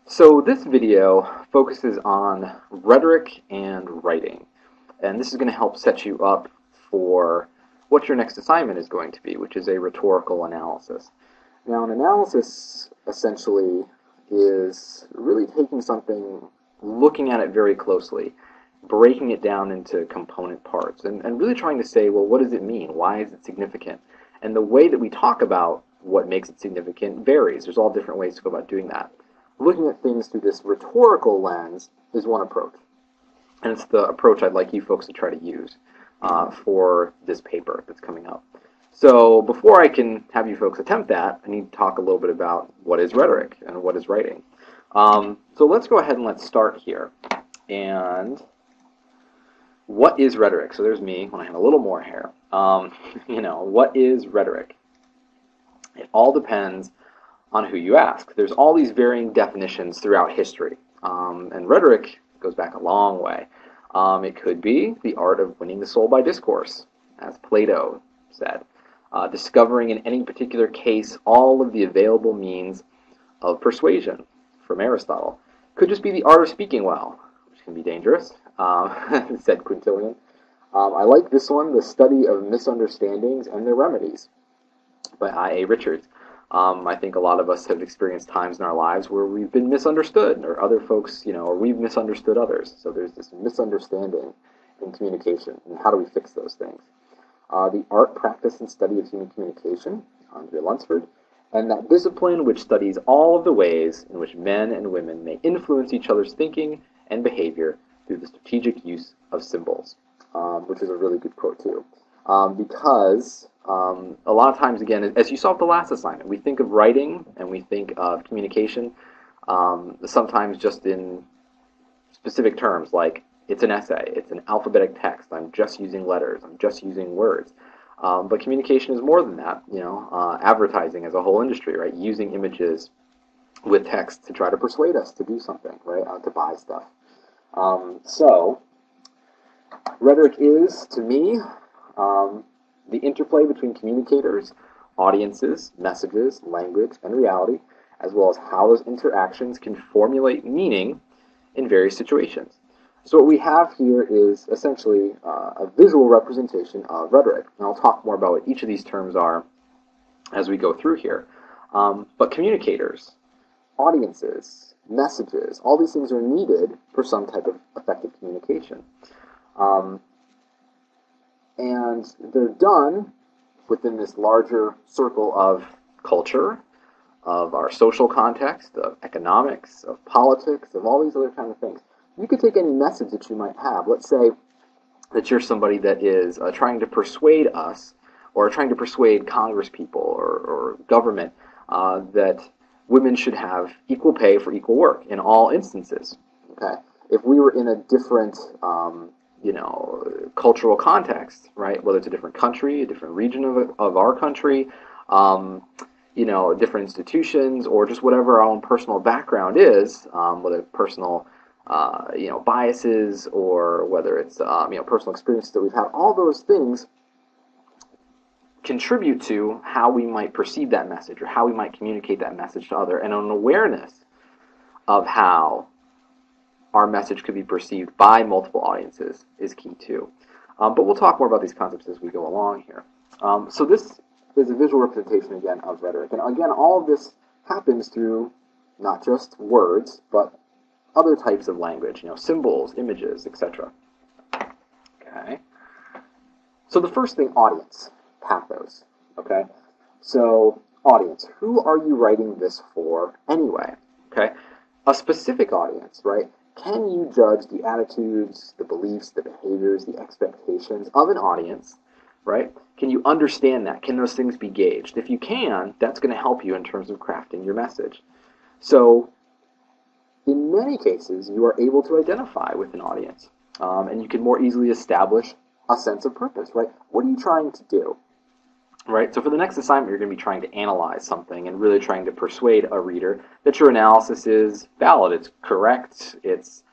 So this video focuses on rhetoric and writing, and this is going to help set you up for what your next assignment is going to be, which is a rhetorical analysis. Now, an analysis essentially is really taking something, looking at it very closely, breaking it down into component parts, and really trying to say, well, what does it mean? Why is it significant? And the way that we talk about what makes it significant varies. There's all different ways to go about doing that. Looking at things through this rhetorical lens is one approach, and it's the approach I'd like you folks to try to use for this paper that's coming up. So before I can have you folks attempt that, I need to talk a little bit about what is rhetoric and what is writing. So let's go ahead and let's start here. And what is rhetoric? So there's me when I have a little more hair. What is rhetoric? It all depends on who you ask. There's all these varying definitions throughout history, and rhetoric goes back a long way. It could be the art of winning the soul by discourse, as Plato said, discovering in any particular case all of the available means of persuasion, from Aristotle. Could just be the art of speaking well, which can be dangerous, said Quintilian. I like this one, The Study of Misunderstandings and Their Remedies, by I.A. Richards. I think a lot of us have experienced times in our lives where we've been misunderstood, or other folks, or we've misunderstood others. So there's this misunderstanding in communication, and how do we fix those things? The art, practice, and study of human communication, Andre Lunsford, and that discipline which studies all of the ways in which men and women may influence each other's thinking and behavior through the strategic use of symbols, which is a really good quote too. Because a lot of times, again, as you saw with the last assignment, we think of writing and we think of communication sometimes just in specific terms, like it's an essay, it's an alphabetic text, I'm just using letters, I'm just using words. But communication is more than that, advertising as a whole industry, right? Using images with text to try to persuade us to do something, right? To buy stuff. So, rhetoric is, to me, the interplay between communicators, audiences, messages, language, and reality, as well as how those interactions can formulate meaning in various situations. So what we have here is essentially a visual representation of rhetoric, and I'll talk more about what each of these terms are as we go through here. But communicators, audiences, messages, all these things are needed for some type of effective communication. And they're done within this larger circle of culture, of our social context, of economics, of politics, of all these other kind of things. You could take any message that you might have. Let's say that you're somebody that is trying to persuade us, or trying to persuade Congress people or government that women should have equal pay for equal work in all instances. Okay, if we were in a different cultural context, right? Whether it's a different country, a different region of our country, different institutions, or just whatever our own personal background is, whether personal, biases, or whether it's, personal experiences that we've had, all those things contribute to how we might perceive that message, or how we might communicate that message to others, and an awareness of how our message could be perceived by multiple audiences is key too. But we'll talk more about these concepts as we go along here. So this is a visual representation, again, of rhetoric. And again, all of this happens through not just words, but other types of language, symbols, images, etc. Okay. So the first thing, audience, pathos. Okay. So audience, who are you writing this for anyway? Okay. A specific audience, right? Can you judge the attitudes, the beliefs, the behaviors, the expectations of an audience, right? Can you understand that? Can those things be gauged? If you can, that's going to help you in terms of crafting your message. So, in many cases, you are able to identify with an audience, and you can more easily establish a sense of purpose, right? What are you trying to do? Right, so for the next assignment, you're going to be trying to analyze something and really trying to persuade a reader that your analysis is valid, it's correct, it's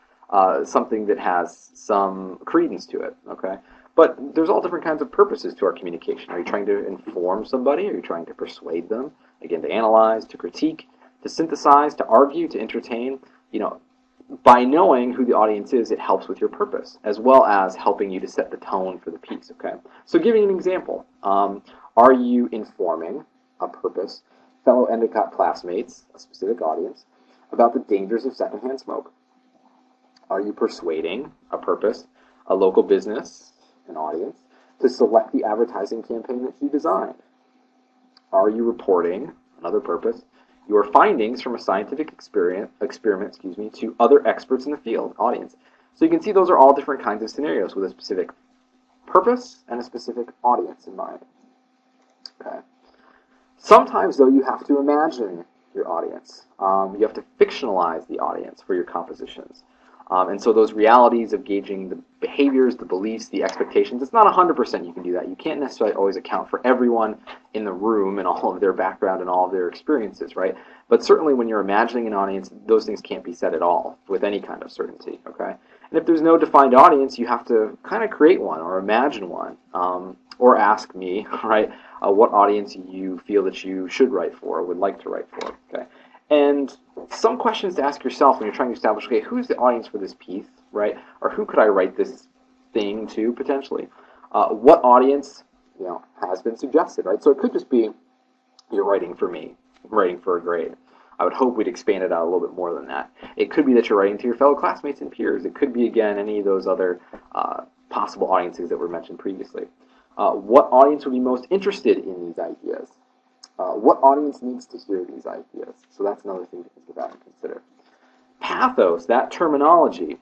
something that has some credence to it, okay? But there's all different kinds of purposes to our communication. Are you trying to inform somebody? Are you trying to persuade them? Again, to analyze, to critique, to synthesize, to argue, to entertain. By knowing who the audience is, it helps with your purpose, as well as helping you to set the tone for the piece, okay? So giving an example, are you informing a purpose, fellow Endicott classmates, a specific audience, about the dangers of secondhand smoke? Are you persuading a purpose, a local business, an audience, to select the advertising campaign that you designed? Are you reporting, another purpose, your findings from a scientific experiment to other experts in the field, audience? So you can see those are all different kinds of scenarios with a specific purpose and a specific audience in mind. Okay. Sometimes, though, you have to imagine your audience. You have to fictionalize the audience for your compositions. And so those realities of gauging the behaviors, the beliefs, the expectations, it's not 100% you can do that. You can't necessarily always account for everyone in the room and all of their background and all of their experiences, right? But certainly when you're imagining an audience, those things can't be said at all with any kind of certainty, okay? And if there's no defined audience, you have to kind of create one or imagine one, or ask me, right, what audience you feel that you should write for or would like to write for, okay? And some questions to ask yourself when you're trying to establish, okay, who's the audience for this piece, right? Or who could I write this thing to, potentially? What audience, has been suggested, right? So it could just be, you're writing for me, writing for a grade. I would hope we'd expand it out a little bit more than that. It could be that you're writing to your fellow classmates and peers. It could be, again, any of those other possible audiences that were mentioned previously. What audience would be most interested in these ideas? What audience needs to hear these ideas? So that's another thing to think about and consider. Pathos, that terminology,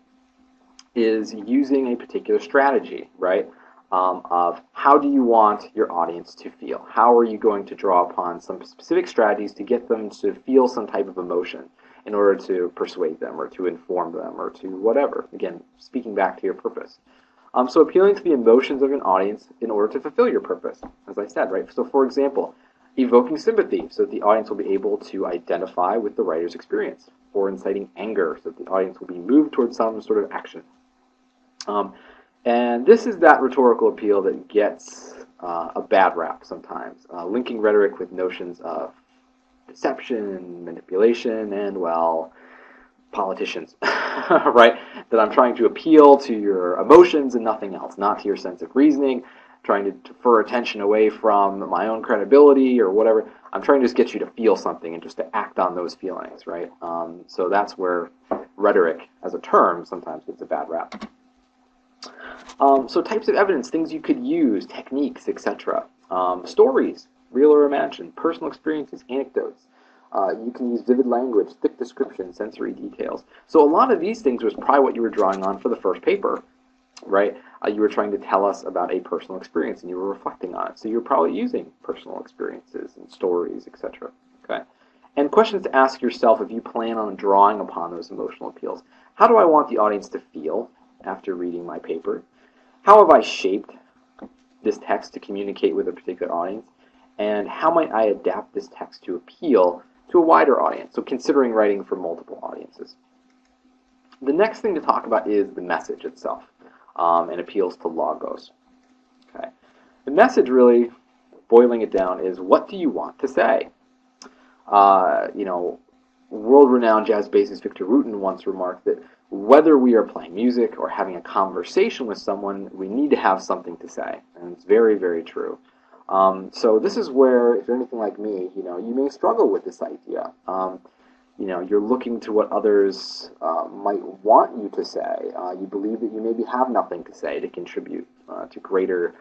is using a particular strategy, right, of how do you want your audience to feel? How are you going to draw upon some specific strategies to get them to feel some type of emotion in order to persuade them or to inform them or to whatever? Again, speaking back to your purpose. So appealing to the emotions of an audience in order to fulfill your purpose, as I said, right? So for example, evoking sympathy so that the audience will be able to identify with the writer's experience, or inciting anger so that the audience will be moved towards some sort of action. And this is that rhetorical appeal that gets a bad rap sometimes, linking rhetoric with notions of deception, manipulation, and, well, politicians, right? That I'm trying to appeal to your emotions and nothing else, not to your sense of reasoning, trying to defer attention away from my own credibility or whatever. I'm trying to just get you to feel something and just to act on those feelings, right? So that's where rhetoric as a term sometimes gets a bad rap. So types of evidence, things you could use, techniques, etc. Stories, real or imagined, personal experiences, anecdotes. You can use vivid language, thick description, sensory details. So a lot of these things was probably what you were drawing on for the first paper, right? You were trying to tell us about a personal experience, and you were reflecting on it. So you're probably using personal experiences and stories, etc. Okay? And questions to ask yourself if you plan on drawing upon those emotional appeals. How do I want the audience to feel after reading my paper? How have I shaped this text to communicate with a particular audience? And how might I adapt this text to appeal to a wider audience? So considering writing for multiple audiences. The next thing to talk about is the message itself. And appeals to logos. Okay. The message, really, boiling it down, is what do you want to say? World-renowned jazz bassist Victor Wooten once remarked that whether we are playing music or having a conversation with someone, we need to have something to say. And it's very, very true. So this is where, if you're anything like me, you may struggle with this idea. You're looking to what others might want you to say. You believe that you maybe have nothing to say to contribute to greater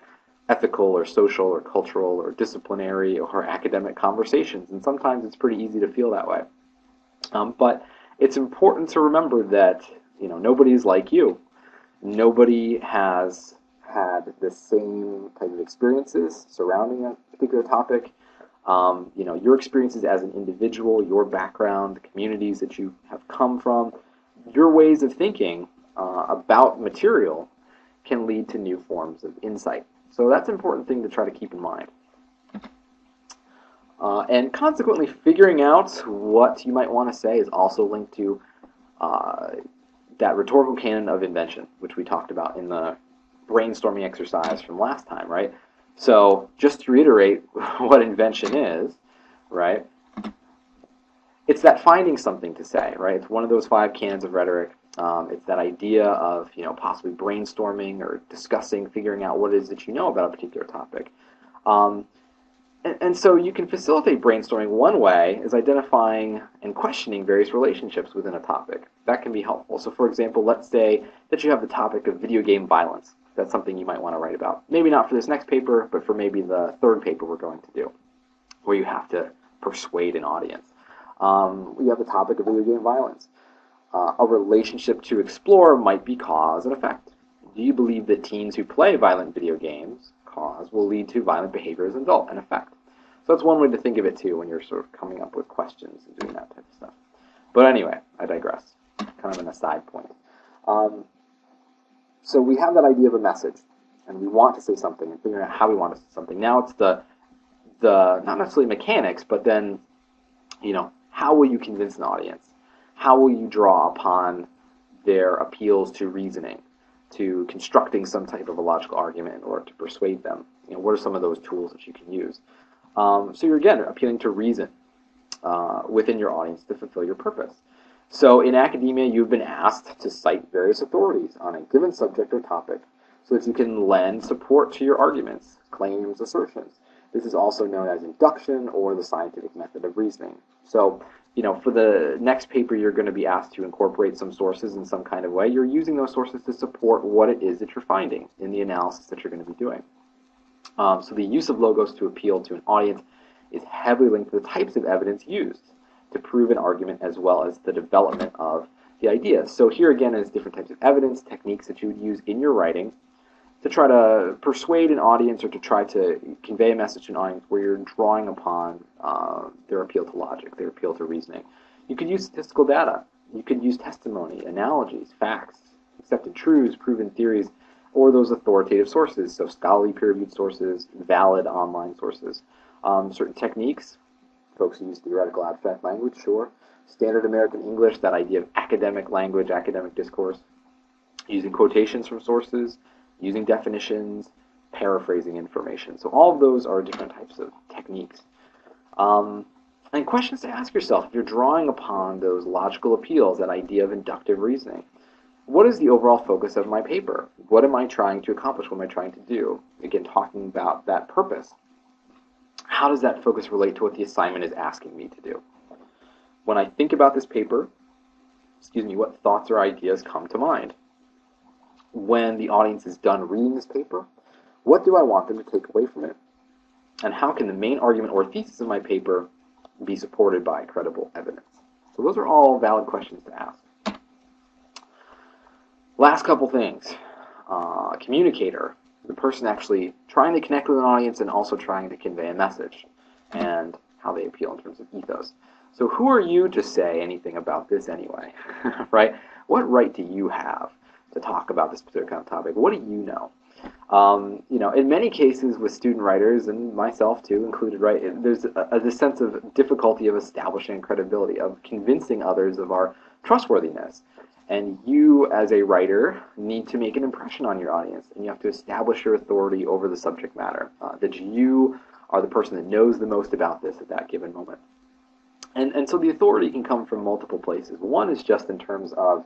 ethical or social or cultural or disciplinary or academic conversations. And sometimes it's pretty easy to feel that way. But it's important to remember that, nobody's like you. Nobody has had the same type of experiences surrounding a particular topic. Your experiences as an individual, your background, the communities that you have come from, your ways of thinking about material can lead to new forms of insight. So that's an important thing to try to keep in mind. And consequently, figuring out what you might want to say is also linked to that rhetorical canon of invention, which we talked about in the brainstorming exercise from last time, right? So just to reiterate what invention is, right? It's that finding something to say, right? It's one of those 5 canons of rhetoric. It's that idea of, possibly brainstorming or discussing, figuring out what it is that you know about a particular topic. And so you can facilitate brainstorming. One way is identifying and questioning various relationships within a topic. That can be helpful. So for example, let's say that you have the topic of video game violence. That's something you might want to write about. Maybe not for this next paper, but for maybe the 3rd paper we're going to do, where you have to persuade an audience. We have the topic of video game violence. A relationship to explore might be cause and effect. Do you believe that teens who play violent video games, cause, will lead to violent behavior as an adult, and effect? So that's one way to think of it too when you're sort of coming up with questions and doing that type of stuff. But anyway, I digress. Kind of an aside point. So we have that idea of a message, and we want to say something, and figuring out how we want to say something. Now it's the not necessarily mechanics, but then, how will you convince an audience? How will you draw upon their appeals to reasoning, to constructing some type of a logical argument in order to persuade them? What are some of those tools that you can use? So you're, again, appealing to reason within your audience to fulfill your purpose. So in academia, you've been asked to cite various authorities on a given subject or topic so that you can lend support to your arguments, claims, assertions. This is also known as induction or the scientific method of reasoning. So, for the next paper, you're going to be asked to incorporate some sources in some kind of way. You're using those sources to support what it is that you're finding in the analysis that you're going to be doing. So the use of logos to appeal to an audience is heavily linked to the types of evidence used to prove an argument as well as the development of the idea. So here again is different types of evidence, techniques that you would use in your writing to try to persuade an audience or to try to convey a message to an audience where you're drawing upon their appeal to logic, their appeal to reasoning. You could use statistical data. You could use testimony, analogies, facts, accepted truths, proven theories, or those authoritative sources, so scholarly peer-reviewed sources, valid online sources. Certain techniques, folks who use theoretical abstract language, sure. Standard American English, that idea of academic language, academic discourse. Using quotations from sources, using definitions, paraphrasing information. So all of those are different types of techniques. And questions to ask yourself if you're drawing upon those logical appeals, that idea of inductive reasoning. What is the overall focus of my paper? What am I trying to accomplish? What am I trying to do? Again, talking about that purpose. How does that focus relate to what the assignment is asking me to do? When I think about this paper, what thoughts or ideas come to mind? When the audience is done reading this paper, what do I want them to take away from it? And how can the main argument or thesis of my paper be supported by credible evidence? So those are all valid questions to ask. Last couple things. Communicator, the person actually trying to connect with an audience and also trying to convey a message, and how they appeal in terms of ethos. So who are you to say anything about this anyway, right? What right do you have to talk about this particular kind of topic? What do you know? In many cases with student writers, and myself too included, right, there's this sense of difficulty of establishing credibility, of convincing others of our trustworthiness. And you, as a writer, need to make an impression on your audience, and you have to establish your authority over the subject matter, that you are the person that knows the most about this at that given moment. And so the authority can come from multiple places. One is just in terms of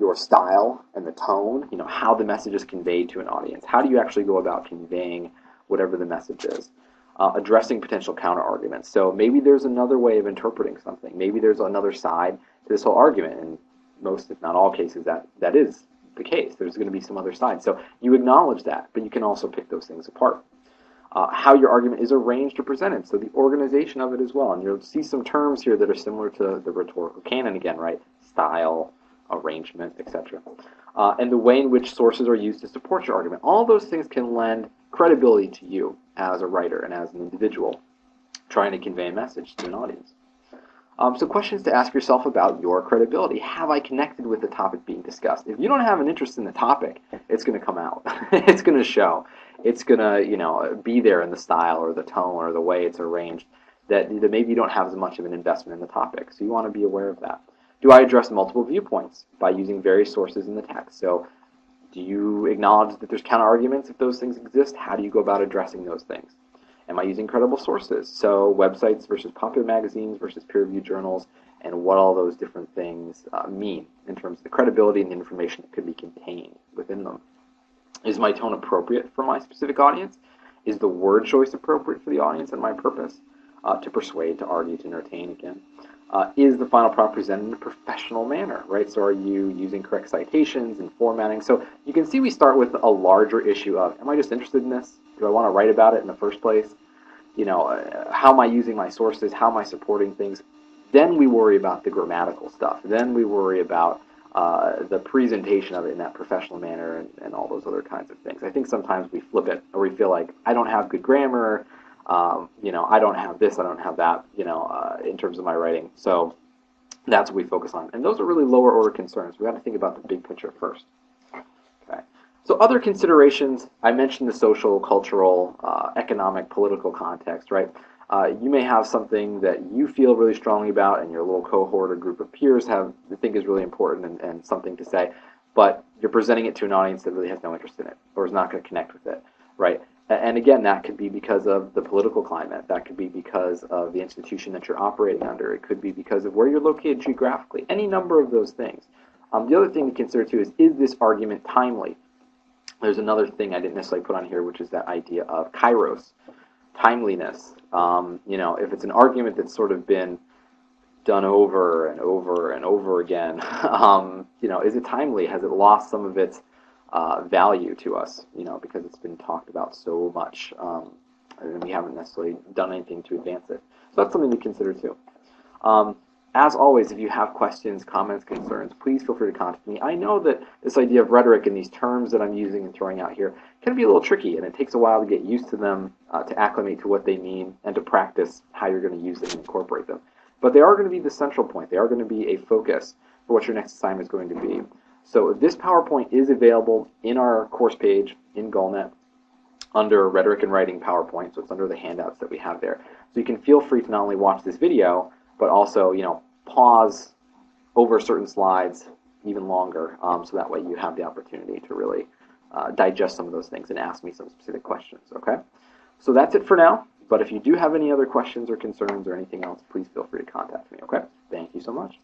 your style and the tone, how the message is conveyed to an audience. How do you actually go about conveying whatever the message is? Addressing potential counter-arguments. So maybe there's another way of interpreting something. Maybe there's another side to this whole argument, and most, if not all cases, that is the case. There's going to be some other side. So you acknowledge that, but you can also pick those things apart. How your argument is arranged or presented, so the organization of it as well. And you'll see some terms here that are similar to the rhetorical canon again, right? Style, arrangement, etc. And the way in which sources are used to support your argument. All those things can lend credibility to you as a writer and as an individual trying to convey a message to an audience. So questions to ask yourself about your credibility. Have I connected with the topic being discussed? If you don't have an interest in the topic, it's going to come out. It's going to show. It's going to, be there in the style or the tone or the way it's arranged that maybe you don't have as much of an investment in the topic. So you want to be aware of that. Do I address multiple viewpoints by using various sources in the text? So do you acknowledge that there's counter-arguments if those things exist? How do you go about addressing those things? Am I using credible sources? So websites versus popular magazines versus peer-reviewed journals, and what all those different things mean in terms of the credibility and the information that could be contained within them. Is my tone appropriate for my specific audience? Is the word choice appropriate for the audience and my purpose? To persuade, to argue, to entertain again. Is the final product presented in a professional manner, right? So are you using correct citations and formatting? So you can see we start with a larger issue of, am I just interested in this? Do I want to write about it in the first place? How am I using my sources? How am I supporting things? Then we worry about the grammatical stuff. Then we worry about the presentation of it in that professional manner and all those other kinds of things. I think sometimes we flip it, or we feel like, I don't have good grammar, I don't have this, I don't have that, in terms of my writing. So that's what we focus on. And those are really lower order concerns. We got to think about the big picture first. Okay. So other considerations, I mentioned the social, cultural, economic, political context, right? You may have something that you feel really strongly about and your little cohort or group of peers think is really important and something to say, but you're presenting it to an audience that really has no interest in it or is not going to connect with it, right? And again, that could be because of the political climate. That could be because of the institution that you're operating under. It could be because of where you're located geographically. Any number of those things. The other thing to consider, too, is this argument timely? There's another thing I didn't necessarily put on here, which is that idea of kairos, timeliness. If it's an argument that's sort of been done over and over and over again, is it timely? Has it lost some of its value to us, because it's been talked about so much, and we haven't necessarily done anything to advance it. So that's something to consider too. As always, if you have questions, comments, concerns, please feel free to contact me. I know that this idea of rhetoric and these terms that I'm using and throwing out here can be a little tricky, and it takes a while to get used to them, to acclimate to what they mean, and to practice how you're going to use them and incorporate them. But they are going to be the central point. They are going to be a focus for what your next assignment is going to be. So this PowerPoint is available in our course page in Gallnet under Rhetoric and Writing PowerPoint, so it's under the handouts that we have there. So you can feel free to not only watch this video, but also, pause over certain slides even longer, so that way you have the opportunity to really digest some of those things and ask me some specific questions, okay? So that's it for now, but if you do have any other questions or concerns or anything else, please feel free to contact me, okay? Thank you so much.